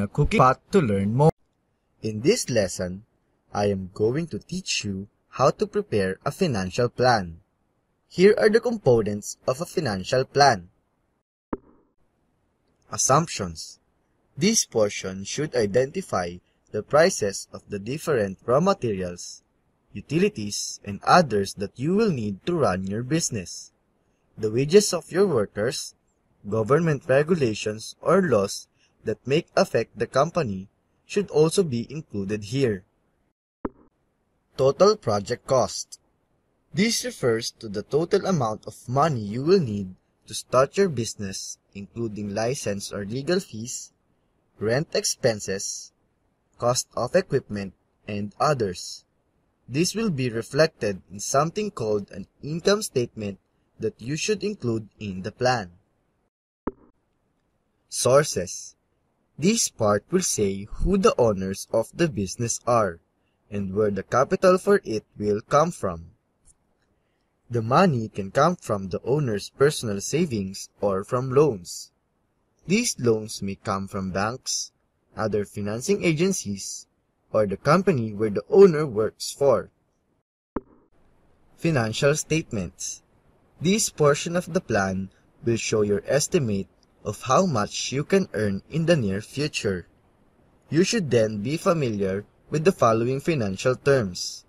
a cooking pot to learn more. In this lesson, I am going to teach you how to prepare a financial plan. Here are the components of a financial plan. Assumptions. This portion should identify the prices of the different raw materials, utilities, and others that you will need to run your business. The wages of your workers, government regulations or laws that may affect the company should also be included here. Total project cost. This refers to the total amount of money you will need to start your business, including license or legal fees, rent expenses, cost of equipment, and others. This will be reflected in something called an income statement that you should include in the plan. Sources. This part will say who the owners of the business are and where the capital for it will come from. The money can come from the owner's personal savings or from loans. These loans may come from banks, other financing agencies, or the company where the owner works for. Financial statements. This portion of the plan will show your estimate of how much you can earn in the near future. You should then be familiar with the following financial terms.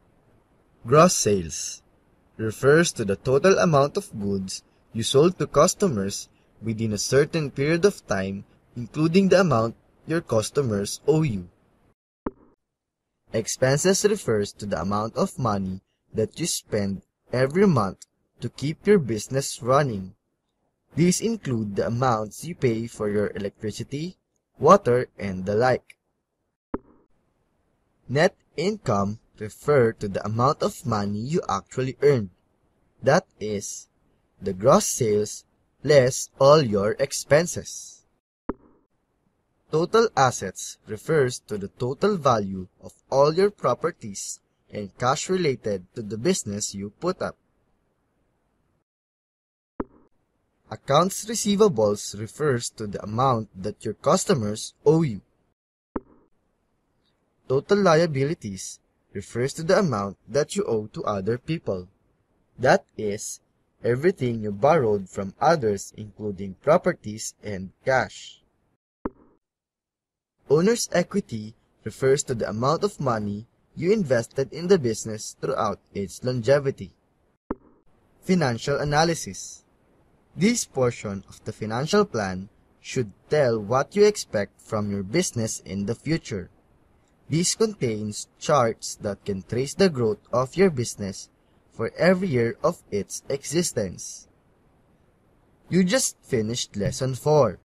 Gross sales refers to the total amount of goods you sold to customers within a certain period of time, including the amount your customers owe you. Expenses refers to the amount of money that you spend every month to keep your business running. These include the amounts you pay for your electricity, water, and the like. Net income refers to the amount of money you actually earn. That is, the gross sales less all your expenses. Total assets refers to the total value of all your properties and cash related to the business you put up. Accounts receivables refers to the amount that your customers owe you. Total liabilities refers to the amount that you owe to other people. That is, everything you borrowed from others including properties and cash. Owner's equity refers to the amount of money you invested in the business throughout its longevity. Financial analysis. This portion of the financial plan should tell what you expect from your business in the future. This contains charts that can trace the growth of your business for every year of its existence. You just finished Lesson 4.